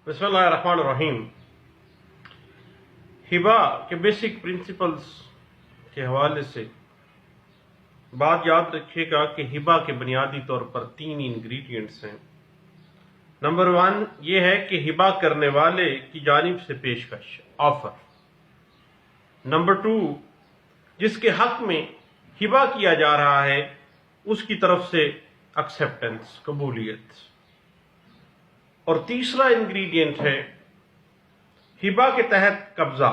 بسم اللہ الرحمن الرحیم۔ ہبا کے بیسک پرنسپلز کے حوالے سے بات یاد رکھیے گا کہ ہبا کے بنیادی طور پر 3 انگریڈینٹس ہیں۔ نمبر 1 یہ ہے کہ ہبا کرنے والے کی جانب سے پیشکش، آفر۔ نمبر 2 جس کے حق میں ہبا کیا جا رہا ہے اس کی طرف سے ایکسیپٹنس، قبولیت۔ اور تیسرا انگریڈینٹ ہے ہبا کے تحت قبضہ،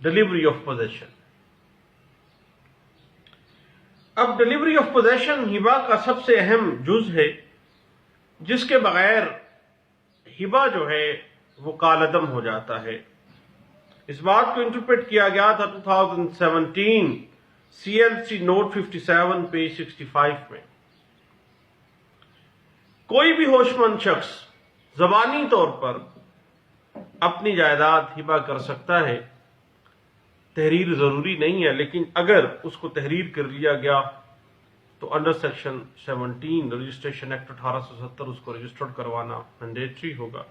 ڈلیوری آف پوزیشن۔ اب ڈلیوری آف پوزیشن ہبا کا سب سے اہم جز ہے، جس کے بغیر ہبا جو ہے وہ کالعدم ہو جاتا ہے۔ اس بات کو انٹرپریٹ کیا گیا تھا 2017 CLC نوٹ 57 پیج 65 میں۔ کوئی بھی ہوش مند شخص زبانی طور پر اپنی جائیداد ہبا کر سکتا ہے، تحریر ضروری نہیں ہے، لیکن اگر اس کو تحریر کر لیا گیا تو انڈر سیکشن 17 رجسٹریشن ایکٹ 1870 اس کو رجسٹرڈ کروانا مینڈیٹری ہوگا۔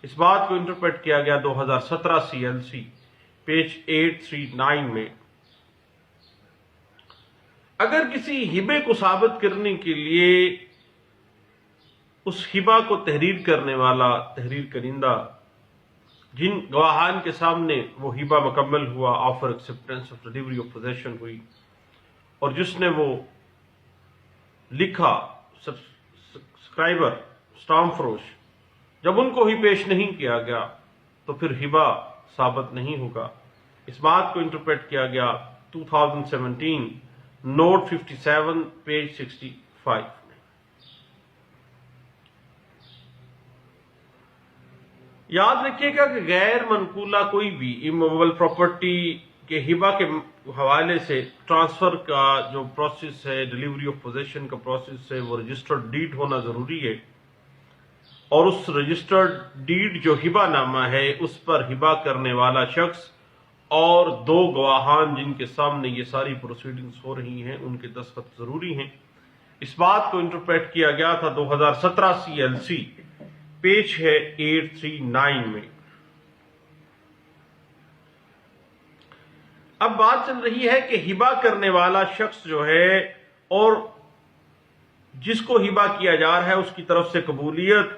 اس بات کو انٹرپریٹ کیا گیا 2017 CLC پیج 839 میں۔ اگر کسی ہبے کو ثابت کرنے کے لیے اس ہبا کو تحریر کرنے والا، تحریر کنندہ، جن گواہان کے سامنے وہ ہبا مکمل ہوا، offer acceptance of delivery of position ہوئی، اور جس نے وہ لکھا، سبسکرائبر، اسٹامپ فروش، جب ان کو ہی پیش نہیں کیا گیا تو پھر ہبا ثابت نہیں ہوگا۔ اس بات کو انٹرپریٹ کیا گیا 2017 نوٹ 57 پیج 65 میں۔ یاد رکھیے گا کہ غیر منقولہ کوئی بھی اموویبل پراپرٹی کے ہبا کے حوالے سے ٹرانسفر کا جو پروسیس ہے، ڈلیوری آف پوزیشن کا پروسیس ہے، وہ رجسٹرڈ ڈیڈ ہونا ضروری ہے، اور اس رجسٹرڈ ڈیڈ جو ہبا نامہ ہے اس پر ہبا کرنے والا شخص اور 2 گواہان جن کے سامنے یہ ساری پروسیڈنگز ہو رہی ہیں ان کے دستخط ضروری ہیں۔ اس بات کو انٹرپریٹ کیا گیا تھا 2017 CLC پیج ہے 839 میں۔ اب بات چل رہی ہے کہ ہبا کرنے والا شخص جو ہے اور جس کو ہبا کیا جا رہا ہے اس کی طرف سے قبولیت،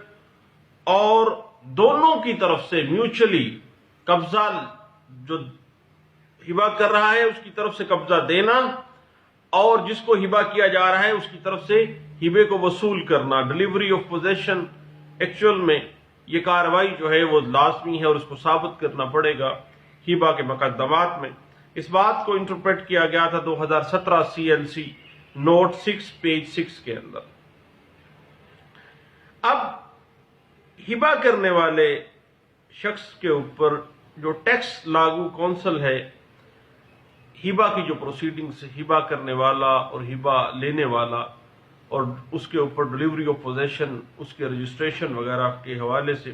اور دونوں کی طرف سے میوچلی قبضہ، جو ہبا کر رہا ہے اس کی طرف سے قبضہ دینا، اور جس کو ہبا کیا جا رہا ہے اس کی طرف سے ہبے کو وصول کرنا، ڈلیوری آف پوزیشن۔ ایکچوئل میں یہ کارروائی جو ہے وہ لازمی ہے اور اس کو ثابت کرنا پڑے گا ہبا کے مقدمات میں۔ اس بات کو انٹرپریٹ کیا گیا تھا 2017 CLC نوٹ 6 پیج 6 کے اندر۔ اب ہبا کرنے والے شخص کے اوپر جو ٹیکس لاگو کونسل ہے، ہبا کی جو پروسیڈنگز، ہبا کرنے والا اور ہبا لینے والا، اور اس کے اوپر ڈلیوری آف پوزیشن، اس کے رجسٹریشن وغیرہ کے حوالے سے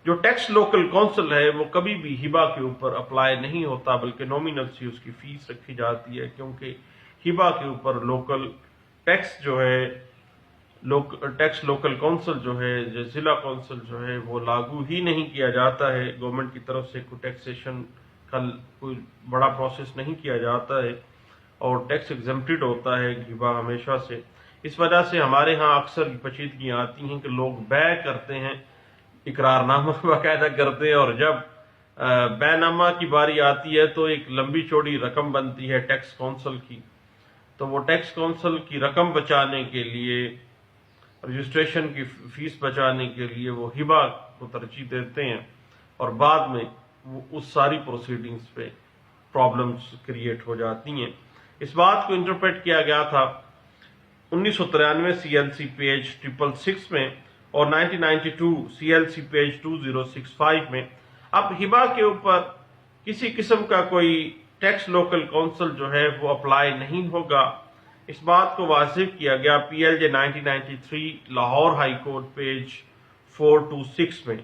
جو ٹیکس لوکل کونسل ہے وہ کبھی بھی ہبا کے اوپر اپلائی نہیں ہوتا، بلکہ نومینل سی اس کی فیس رکھی جاتی ہے، کیونکہ ہبا کے اوپر لوکل ٹیکس جو ہے، ٹیکس لوکل کونسل جو ہے، ضلع کونسل جو ہے وہ لاگو ہی نہیں کیا جاتا ہے۔ گورنمنٹ کی طرف سے کوئی ٹیکسیشن کا کوئی بڑا پروسیس نہیں کیا جاتا ہے، اور ٹیکس ایگزمپٹڈ ہوتا ہے ہبا ہمیشہ سے۔ اس وجہ سے ہمارے ہاں اکثر پیچیدگیاں آتی ہیں کہ لوگ بے کرتے ہیں، اقرار نامہ باقاعدہ کرتے ہیں، اور جب بے نامہ کی باری آتی ہے تو ایک لمبی چوڑی رقم بنتی ہے ٹیکس کونسل کی، تو وہ ٹیکس کونسل کی رقم بچانے کے لیے، رجسٹریشن کی فیس بچانے کے لیے وہ ہبا کو ترجیح دیتے ہیں، اور بعد میں وہ اس ساری پروسیڈنگز پہ پرابلمز کریٹ ہو جاتی ہیں۔ اس بات کو انٹرپریٹ کیا گیا تھا 1993 CLC پیج 666 میں اور 1992 CLC پیج 2065 میں۔ اب ہبا کے اوپر کسی قسم کا کوئی ٹیکس لوکل کونسل جو ہے وہ اپلائی نہیں ہوگا۔ اس بات کو واضح کیا گیا PLJ 1993 Lahore high court page 426 میں۔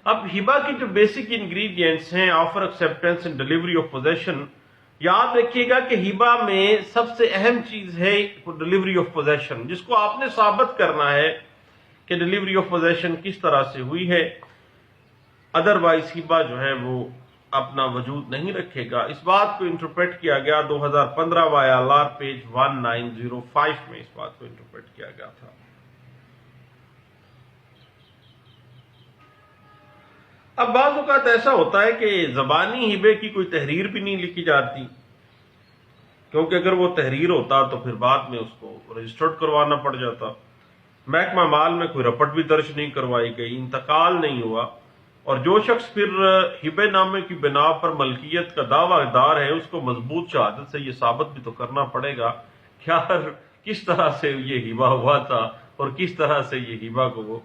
اب ہبا کی جو بیسک انگریڈینٹس ہیں، offer acceptance and delivery of position, یاد رکھیے گا کہ ہبا میں سب سے اہم چیز ہے ڈلیوری آف پوزیشن، جس کو آپ نے ثابت کرنا ہے کہ ڈیلیوری آف پوزیشن کس طرح سے ہوئی ہے، ادروائز ہبا جو ہے وہ اپنا وجود نہیں رکھے گا۔ اس بات کو انٹرپریٹ کیا گیا 2015 YLR پیج 1905 میں، اس بات کو انٹرپریٹ کیا گیا تھا۔ اب بعض اوقات ایسا ہوتا ہے کہ زبانی ہبے کی کوئی تحریر بھی نہیں لکھی جاتی، کیونکہ اگر وہ تحریر ہوتا تو پھر بعد میں اس کو رجسٹرڈ کروانا پڑ جاتا۔ محکمہ مال میں کوئی رپٹ بھی درج نہیں کروائی گئی، انتقال نہیں ہوا، اور جو شخص پھر ہبے نامے کی بنا پر ملکیت کا دعویٰ دار ہے اس کو مضبوط شہادت سے یہ ثابت بھی تو کرنا پڑے گا کہ یار کس طرح سے یہ ہبا ہوا تھا اور کس طرح سے یہ ہبا کو وہ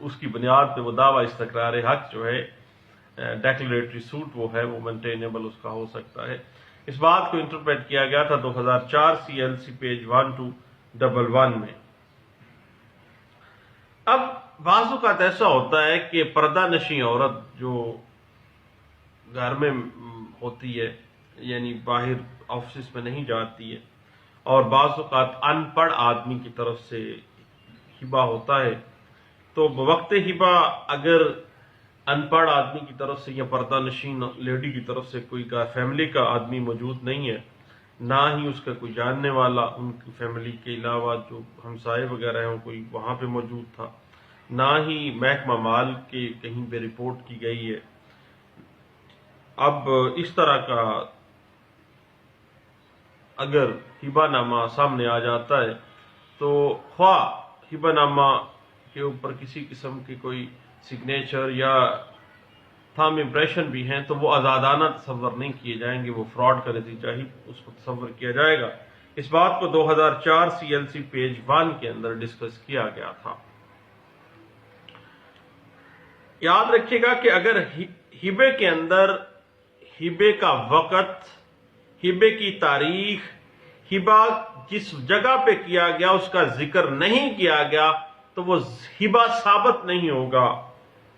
اس کی بنیاد پہ وہ دعویٰ استقرار حق جو ہے ڈیکلریٹری سوٹ وہ ہے وہ مینٹینیبل اس کا ہو سکتا ہے۔ اس بات کو انٹرپریٹ کیا گیا تھا 2004 CLC پیج 1211 میں۔ اب بعض اوقات ایسا ہوتا ہے کہ پردہ نشیں عورت جو گھر میں ہوتی ہے، یعنی باہر آفسز میں نہیں جاتی ہے، اور بعض اوقات ان پڑھ آدمی کی طرف سے ہبا ہوتا ہے، تو بوقت ہبا اگر ان پڑھ آدمی کی طرف سے یا پردہ نشین لیڈی کی طرف سے کوئی فیملی کا آدمی موجود نہیں ہے، نہ ہی اس کا کوئی جاننے والا ان کی فیملی کے علاوہ جو ہمسائے وغیرہ ہیں کوئی وہاں پہ موجود تھا، نہ ہی محکمہ مال کے کہیں پہ رپورٹ کی گئی ہے، اب اس طرح کا اگر ہبا نامہ سامنے آ جاتا ہے تو خواہ ہبا نامہ کے اوپر کسی قسم کی کوئی سگنیچر یا تھام امپریشن بھی ہیں تو وہ آزادانہ تصور نہیں کیے جائیں گے، وہ فراڈ کا نتیجہ ہی اس کو تصور کیا جائے گا۔ اس بات کو 2004 CLC پیج 1 کے اندر ڈسکس کیا گیا تھا۔ یاد رکھیے گا کہ اگر ہبے کے اندر ہبے کا وقت، ہبے کی تاریخ، ہبا جس جگہ پہ کیا گیا اس کا ذکر نہیں کیا گیا تو وہ ہبا ثابت نہیں ہوگا۔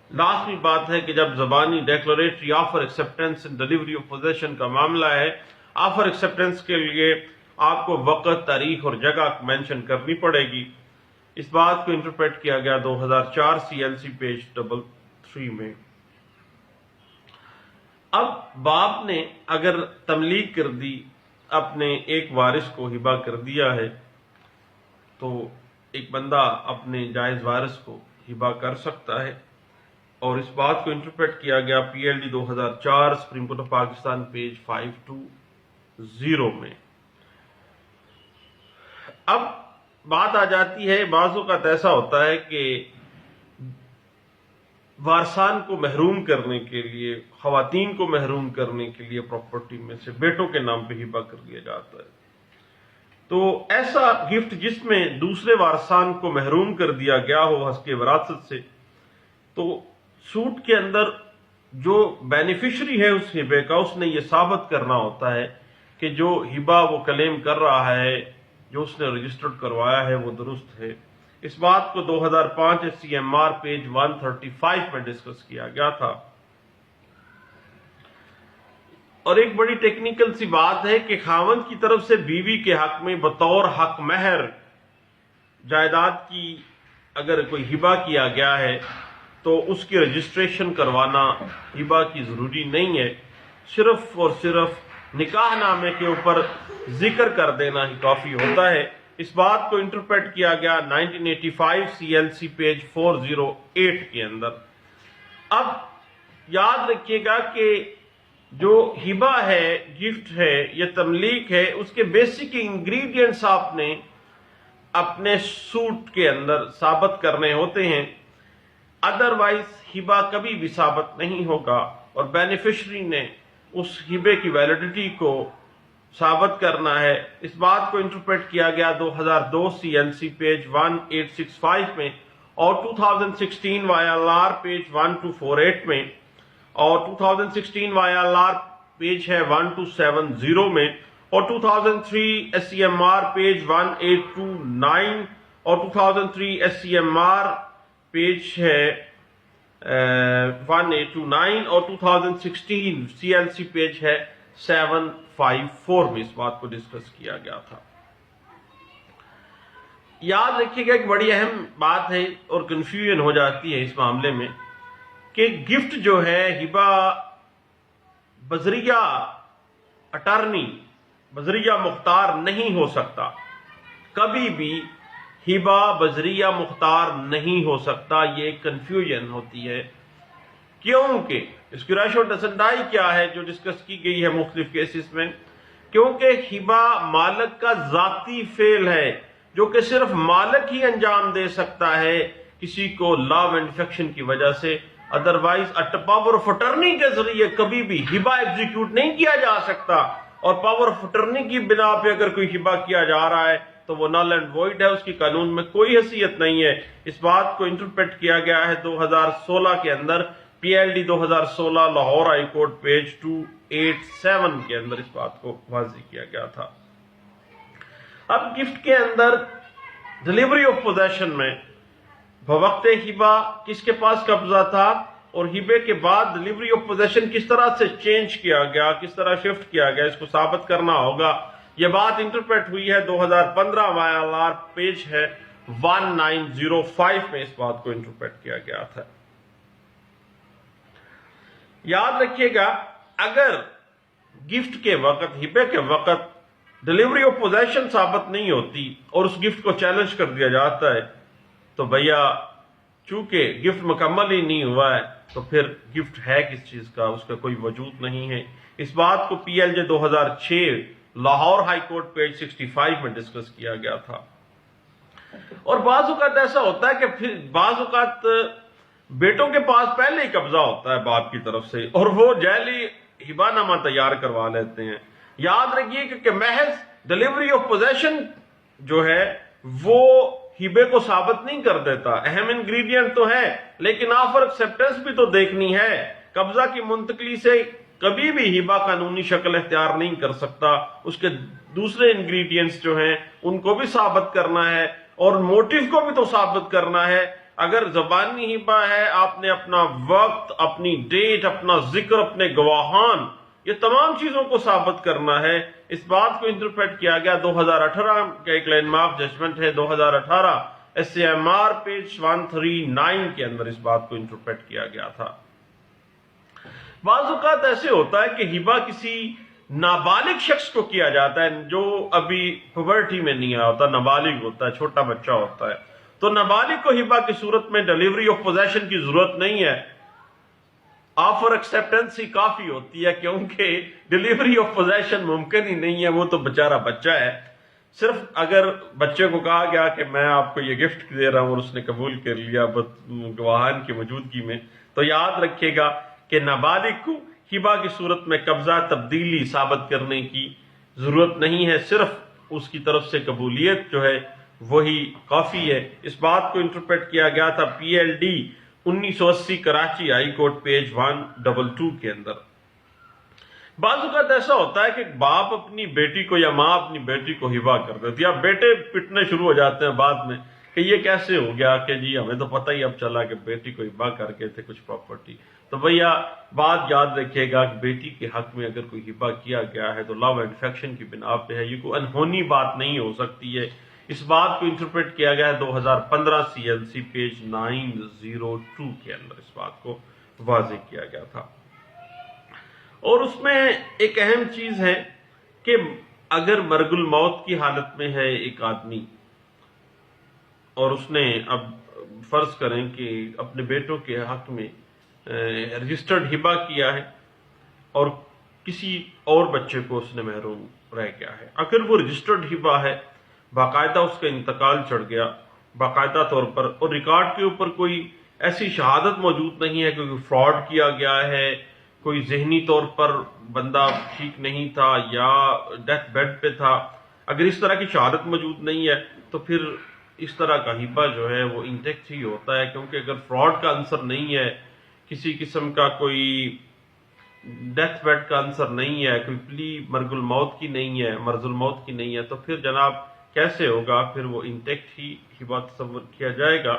لازمی بات ہے کہ جب زبانی declaratory offer acceptance and delivery of position کا معاملہ ہے، آفر ایکسیپٹنس کے لیے آپ کو وقت، تاریخ اور جگہ مینشن کرنی پڑے گی۔ اس بات کو انٹرپریٹ کیا گیا 2004 CLC پیج 3 میں۔ اب باپ نے اگر تملیک کر دی، اپنے ایک وارث کو ہبا کر دیا ہے، تو ایک بندہ اپنے جائز وارث کو ہبا کر سکتا ہے، اور اس بات کو انٹرپریٹ کیا گیا PLD 2004 supreme court of Pakistan page 520 میں۔ اب بات آ جاتی ہے، بعض اوقات ایسا ہوتا ہے کہ وارثان کو محروم کرنے کے لیے، خواتین کو محروم کرنے کے لیے پراپرٹی میں سے بیٹوں کے نام پہ ہبا کر دیا جاتا ہے، تو ایسا گفٹ جس میں دوسرے وارثان کو محروم کر دیا گیا ہو حق وراثت سے، تو سوٹ کے اندر جو بینیفیشری ہے اس ہبے کا، اس نے یہ ثابت کرنا ہوتا ہے کہ جو ہبا وہ کلیم کر رہا ہے، جو اس نے رجسٹرڈ کروایا ہے وہ درست ہے۔ اس بات کو 2005 CMR پیج 135 میں ڈسکس کیا گیا تھا۔ اور ایک بڑی ٹیکنیکل سی بات ہے کہ خاوند کی طرف سے بیوی کے حق میں بطور حق مہر جائیداد کی اگر کوئی ہبا کیا گیا ہے تو اس کی رجسٹریشن کروانا ہبا کی ضروری نہیں ہے، صرف اور صرف نکاح نامے کے اوپر ذکر کر دینا ہی کافی ہوتا ہے۔ اس بات کو انٹرپریٹ کیا گیا 1985 CLC پیج 408 کے اندر۔ اب یاد رکھیے گا کہ جو ہبا ہے، گفٹ ہے یا تملیک ہے، اس کے بیسک انگریڈینٹس آپ نے اپنے سوٹ کے اندر ثابت کرنے ہوتے ہیں، ادروائز ہبا کبھی بھی ثابت نہیں ہوگا، اور بینیفیشری نے اس ہبے کی ویلیڈیٹی کو ثابت کرنا ہے۔ اس بات کو انٹرپریٹ کیا گیا 2002 CLC پیج 1865 میں، اور 2016 YLR پیج 1248 میں، اور 2016 YLR پیج ہے 1270 میں، اور 2003 SCMR پیج 1829 اور 2003 SCMR پیج ہے 1829 اور 2016 CLC پیج ہے 754 میں اس بات کو ڈسکس کیا گیا تھا۔ یاد رکھیے گا ایک بڑی اہم بات ہے اور کنفیوژن ہو جاتی ہے اس معاملے میں کہ گفٹ جو ہے ہبہ بذریعہ اٹارنی، بذریعہ مختار نہیں ہو سکتا، کبھی بھی ہبہ بذریعہ مختار نہیں ہو سکتا. یہ ایک کنفیوژن ہوتی ہے کیونکہ اس کی ریشو ڈسنڈائی کیا ہے جو ڈسکس کی گئی ہے مختلف کیسز میں، کیونکہ ہبہ مالک کا ذاتی فعل ہے جو کہ صرف مالک ہی انجام دے سکتا ہے کسی کو لا آف انفیکشن کی وجہ سے، ادروائز پاور آف اٹرنی کے ذریعے کبھی بھی ہبہ ایگزیکیوٹ نہیں کیا جا سکتا. اور پاور آف اٹرنی کی بنا پہ اگر کوئی ہبہ کیا جا رہا ہے تو وہ نل اینڈ وائڈ ہے، اس کی قانون میں کوئی حیثیت نہیں ہے. اس بات کو انٹرپریٹ کیا گیا ہے 2016 کے اندر، P L D 2016 Lahore high court page 287 کے اندر اس بات کو واضح کیا گیا تھا. اب گفٹ کے اندر ڈلیوری آف پوزیشن میں بوقت ہبہ کس کے پاس قبضہ تھا اور ہبے کے بعد ڈلیوری آف پوزیشن کس طرح سے چینج کیا گیا، کس طرح شفٹ کیا گیا، اس کو ثابت کرنا ہوگا. یہ بات انٹرپریٹ ہوئی ہے 2015 YLR پیج ہے 1905 میں اس بات کو انٹرپریٹ کیا گیا تھا. یاد رکھیے گا اگر گفٹ کے وقت، ہبے کے وقت ڈلیوری آف پوزیشن ثابت نہیں ہوتی اور اس گفٹ کو چیلنج کر دیا جاتا ہے تو بھیا چونکہ گفٹ مکمل ہی نہیں ہوا ہے تو پھر گفٹ ہے کس چیز کا، اس کا کوئی وجود نہیں ہے. اس بات کو پی ایل جے 2006 لاہور ہائی کورٹ پیج 65 میں ڈسکس کیا گیا تھا. اور بعض اوقات ایسا ہوتا ہے کہ پھر بعض اوقات بیٹوں کے پاس پہلے ہی قبضہ ہوتا ہے باپ کی طرف سے اور وہ جعلی ہبہ نامہ تیار کروا لیتے ہیں. یاد رکھیے کہ محض ڈلیوری آف پوزیشن جو ہے وہ ہبے کو ثابت نہیں کر دیتا. اہم انگریڈینٹ تو ہے لیکن آفر ایکسیپٹنس بھی تو دیکھنی ہے. قبضہ کی منتقلی سے کبھی بھی ہبہ قانونی شکل اختیار نہیں کر سکتا، اس کے دوسرے انگریڈینٹس جو ہیں ان کو بھی ثابت کرنا ہے اور موٹیو کو بھی تو ثابت کرنا ہے. اگر زبانی ہبہ ہے، آپ نے اپنا وقت، اپنی ڈیٹ، اپنا ذکر، اپنے گواہان، یہ تمام چیزوں کو ثابت کرنا ہے. اس بات کو انٹرپریٹ کیا گیا 2018 کا ایک لینڈ مارک ججمنٹ ہے 2018 SAMR پیج 139 کے اندر اس بات کو انٹرپریٹ کیا گیا تھا. بعض اوقات ایسے ہوتا ہے کہ ہبہ کسی نابالغ شخص کو کیا جاتا ہے جو ابھی پوبرٹی میں نہیں آیا ہوتا، نابالغ ہوتا ہے، چھوٹا بچہ ہوتا ہے. تو نابالغ کو ہبہ کی صورت میں ڈلیوری آف پوزیشن کی ضرورت نہیں ہے، آفر ایکسیپٹنس ہی کافی ہوتی ہے کیونکہ ڈلیوری آف پوزیشن ممکن ہی نہیں ہے، وہ تو بیچارہ بچہ ہے. صرف اگر بچے کو کہا گیا کہ میں آپ کو یہ گفٹ دے رہا ہوں اور اس نے قبول کر لیا گواہان کی موجودگی میں، تو یاد رکھے گا کہ نابالغ کو ہبہ کی صورت میں قبضہ تبدیلی ثابت کرنے کی ضرورت نہیں ہے، صرف اس کی طرف سے قبولیت جو ہے وہی کافی ہے. اس بات کو انٹرپریٹ کیا گیا تھا پی L D 1980 Karachi high court page 122 کے اندر. بعض اوقات ایسا ہوتا ہے کہ باپ اپنی بیٹی کو یا ماں اپنی بیٹی کو ہبہ کر دیتی ہے، اب بیٹے پٹنے شروع ہو جاتے ہیں بعد میں کہ یہ کیسے ہو گیا کہ جی ہمیں تو پتہ ہی اب چلا کہ بیٹی کو ہبہ کر کے تھے کچھ پراپرٹی. تو بھیا بات یاد رکھیے گا کہ بیٹی کے حق میں اگر کوئی ہبہ کیا گیا ہے تو لا آف انفیکشن کی بنا پہ ہے، یہ کوئی انہونی بات نہیں ہو سکتی ہے. اس بات کو انٹرپریٹ کیا گیا ہے 2015 CLC پیج 902 کے اندر اس بات کو واضح کیا گیا تھا. اور اس میں ایک اہم چیز ہے کہ اگر مرگ الموت کی حالت میں ہے ایک آدمی اور اس نے اب فرض کریں کہ اپنے بیٹوں کے حق میں رجسٹرڈ ہبہ کیا ہے اور کسی اور بچے کو اس نے محروم رہ گیا ہے، اگر وہ رجسٹرڈ ہبہ ہے، باقاعدہ اس کا انتقال چڑھ گیا باقاعدہ طور پر اور ریکارڈ کے اوپر کوئی ایسی شہادت موجود نہیں ہے کہ کوئی فراڈ کیا گیا ہے، کوئی ذہنی طور پر بندہ ٹھیک نہیں تھا یا ڈیتھ بیڈ پہ تھا، اگر اس طرح کی شہادت موجود نہیں ہے تو پھر اس طرح کا ہبہ جو ہے وہ انٹیکٹ ہی ہوتا ہے. کیونکہ اگر فراڈ کا عنصر نہیں ہے، کسی قسم کا کوئی ڈیتھ بیڈ کا عنصر نہیں ہے، کوئی پلی مرگ الموت کی نہیں ہے، مرض الموت کی نہیں ہے، تو پھر جناب کیسے ہوگا؟ پھر وہ انٹیکٹ ہی ہبہ تصور کیا جائے گا.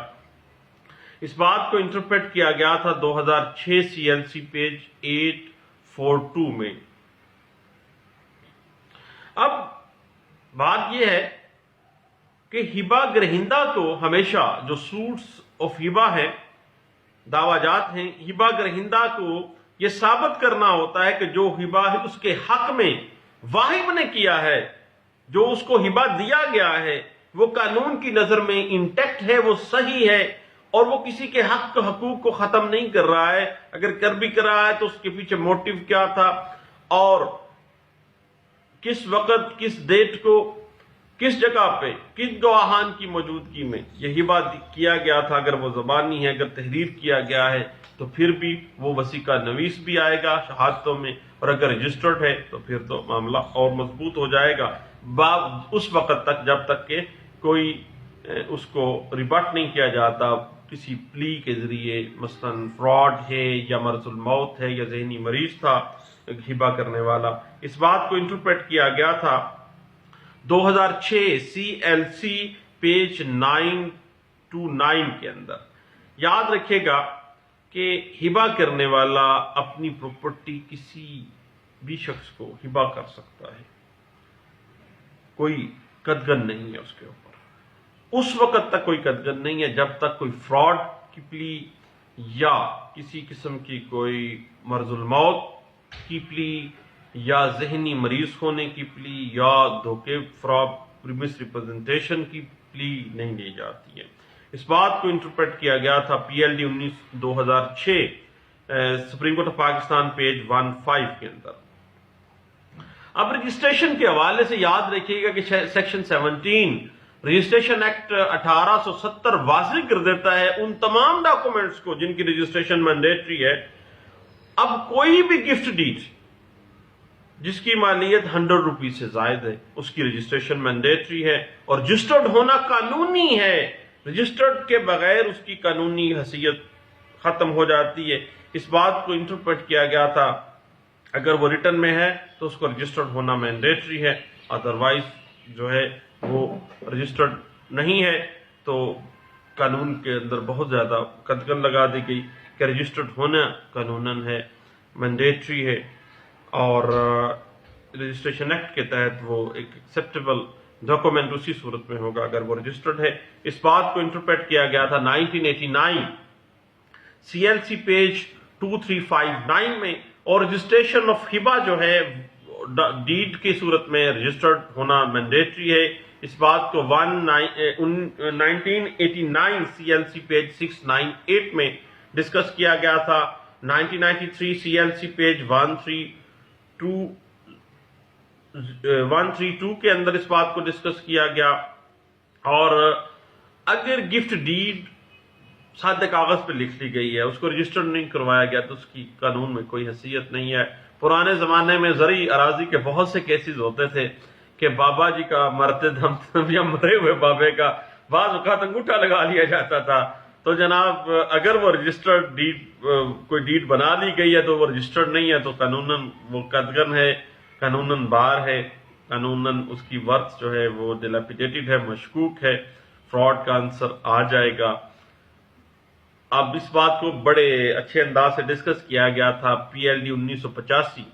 اس بات کو انٹرپریٹ کیا گیا تھا 2006 CLC پیج 842 میں. اب بات یہ ہے کہ ہبا گرہندہ کو ہمیشہ جو سوٹس آف ہبا ہے، دعویٰ جات ہیں، ہبا گرہندہ کو یہ ثابت کرنا ہوتا ہے کہ جو ہبا ہے اس کے حق میں واہب نے کیا ہے، جو اس کو ہبا دیا گیا ہے وہ قانون کی نظر میں انٹیکٹ ہے، وہ صحیح ہے، اور وہ کسی کے حق حقوق کو ختم نہیں کر رہا ہے۔ اگر کر بھی کر رہا ہے تو اس کے پیچھے موٹیو کیا تھا، اور کس وقت، کس ڈیٹ کو، کس جگہ پہ، کس گواہان کی موجودگی میں یہ ہبا کیا گیا تھا۔ اگر وہ زبانی ہے، اگر تحریر کیا گیا ہے تو پھر بھی وہ وثیقہ نویس بھی آئے گا شہادتوں میں، اور اگر رجسٹرڈ ہے تو پھر تو معاملہ اور مضبوط ہو جائے گا اس وقت تک جب تک کہ کوئی اس کو ریبٹ نہیں کیا جاتا کسی پلی کے ذریعے، مثلا فراڈ ہے یا مرض الموت ہے یا ذہنی مریض تھا ہبا کرنے والا۔ اس بات کو انٹرپریٹ کیا گیا تھا 2006 CLC پیج 929 کے اندر۔ یاد رکھے گا کہ ہبا کرنے والا اپنی پراپرٹی کسی بھی شخص کو ہبا کر سکتا ہے، کوئی قدغن نہیں ہے اس کے اوپر۔ اس وقت تک کوئی قدغن نہیں ہے جب تک کوئی فراڈ کی پلی یا کسی قسم کی کوئی مرض الموت کی پلی یا ذہنی مریض ہونے کی پلی یا دھوکے، فراڈ، مس ریپرزنٹیشن کی پلی نہیں لی جاتی ہے۔ اس بات کو انٹرپریٹ کیا گیا تھا PLD 2006 supreme court of Pakistan page 15 کے اندر۔ اب رجسٹریشن کے حوالے سے یاد رکھیے گا کہ سیکشن 17 رجسٹریشن ایکٹ 1870 واضح کر دیتا ہے ان تمام ڈاکومنٹس کو جن کی رجسٹریشن مینڈیٹری ہے۔ اب کوئی بھی گفٹ ڈیڈ جس کی مالیت 100 روپیز سے زائد ہے اس کی رجسٹریشن مینڈیٹری ہے اور رجسٹرڈ ہونا قانونی ہے۔ رجسٹرڈ کے بغیر اس کی قانونی حیثیت ختم ہو جاتی ہے۔ اس بات کو انٹرپریٹ کیا گیا تھا اگر وہ ریٹن میں ہے تو اس کو رجسٹرڈ ہونا مینڈیٹری ہے، ادروائز جو ہے وہ رجسٹرڈ نہیں ہے تو قانون کے اندر بہت زیادہ قدغن لگا دی گئی کہ رجسٹرڈ ہونا قانوناً ہے، مینڈیٹری ہے، اور رجسٹریشن ایکٹ کے تحت وہ ایک ایکسیپٹیبل ڈاکومنٹ اسی صورت میں ہوگا اگر وہ رجسٹرڈ ہے۔ اس بات کو انٹرپریٹ کیا گیا تھا 1989 CLC پیج 2359 میں، اور رجسٹریشن آف ہبا جو ہے ڈیڈ کی صورت میں رجسٹرڈ ہونا مینڈیٹری ہے۔ اس بات کو 1989 CLC پیج 698 میں ڈسکس کیا گیا تھا۔ 1993 CLC پیج 132 کے اندر اس بات کو ڈسکس کیا گیا۔ اور اگر گفٹ ڈیڈ سادہ کاغذ پہ لکھ لی گئی ہے، اس کو رجسٹرڈ نہیں کروایا گیا تو اس کی قانون میں کوئی حیثیت نہیں ہے۔ پرانے زمانے میں زرعی اراضی کے بہت سے کیسز ہوتے تھے کہ بابا جی کا مرتے دم یا مرے ہوئے بابے کا بعض اوقات انگوٹھا لگا لیا جاتا تھا، تو جناب اگر وہ رجسٹرڈ ڈیڈ کوئی ڈیڈ بنا لی گئی ہے تو وہ رجسٹرڈ نہیں ہے تو قانوناً وہ قدغن ہے، قانوناً بار ہے، قانوناً اس کی ورث جو ہے وہ ڈیلیپیڈیٹڈ ہے، مشکوک ہے، فراڈ کا عنصر آ جائے گا۔ اب اس بات کو بڑے اچھے انداز سے ڈسکس کیا گیا تھا PLD 1985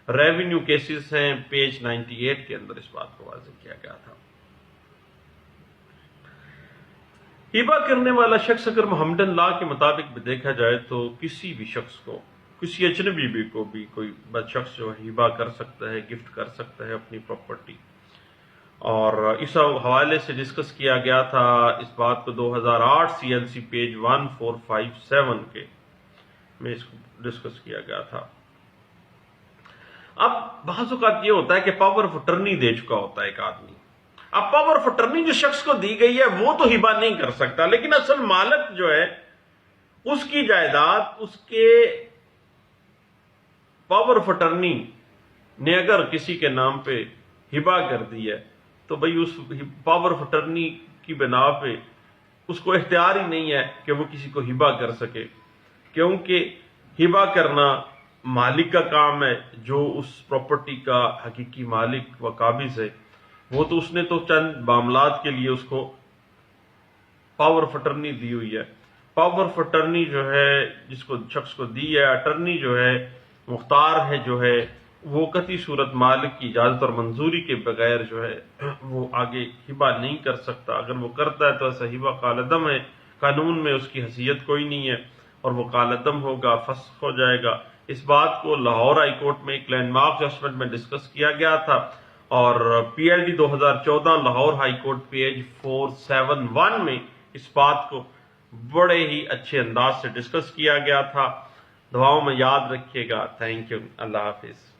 ریونیو کیسز ہیں پیج 98 کے اندر اس بات کو واضح کیا گیا تھا۔ ہبا کرنے والا شخص اگر محمدن لا کے مطابق بھی دیکھا جائے تو کسی بھی شخص کو، کسی اجنبی بھی کو بھی کوئی شخص جو ہبا کر سکتا ہے، گفٹ کر سکتا ہے اپنی پراپرٹی، اور اس حوالے سے ڈسکس کیا گیا تھا اس بات کو 2008 CLC پیج 1457 کے میں اس کو ڈسکس کیا گیا تھا۔ اب بعض اوقات یہ ہوتا ہے کہ پاور آف اٹرنی دے چکا ہوتا ہے ایک آدمی، اب پاور آف اٹرنی جس شخص کو دی گئی ہے وہ تو ہبا نہیں کر سکتا، لیکن اصل مالک جو ہے اس کی جائیداد اس کے پاور آف اٹرنی نے اگر کسی کے نام پہ ہبا کر دی ہے تو بھئی اس پاور آف اٹرنی کی بنا پہ اس کو اختیار ہی نہیں ہے کہ وہ کسی کو ہبا کر سکے، کیونکہ ہبا کرنا مالک کا کام ہے، جو اس پراپرٹی کا حقیقی مالک و قابض ہے وہ تو اس نے تو چند معاملات کے لیے اس کو پاور آف اٹرنی دی ہوئی ہے۔ پاور آف اٹرنی جو ہے جس کو شخص کو دی ہے، اٹرنی جو ہے مختار ہے جو ہے وہ قطعی صورت مالک کی اجازت اور منظوری کے بغیر جو ہے وہ آگے ہبہ نہیں کر سکتا. اگر وہ کرتا ہے تو ایسا ہبہ کالعدم ہے، قانون میں اس کی حیثیت کوئی نہیں ہے اور وہ کالعدم ہوگا، فسخ ہو جائے گا. اس بات کو لاہور ہائی کورٹ میں ایک لینڈ مارک ججمنٹ میں ڈسکس کیا گیا تھا، اور پی L D 2014 Lahore high court page 471 میں اس بات کو بڑے ہی اچھے انداز سے ڈسکس کیا گیا تھا. دعاؤں میں یاد رکھیے گا. Thank you. اللہ حافظ.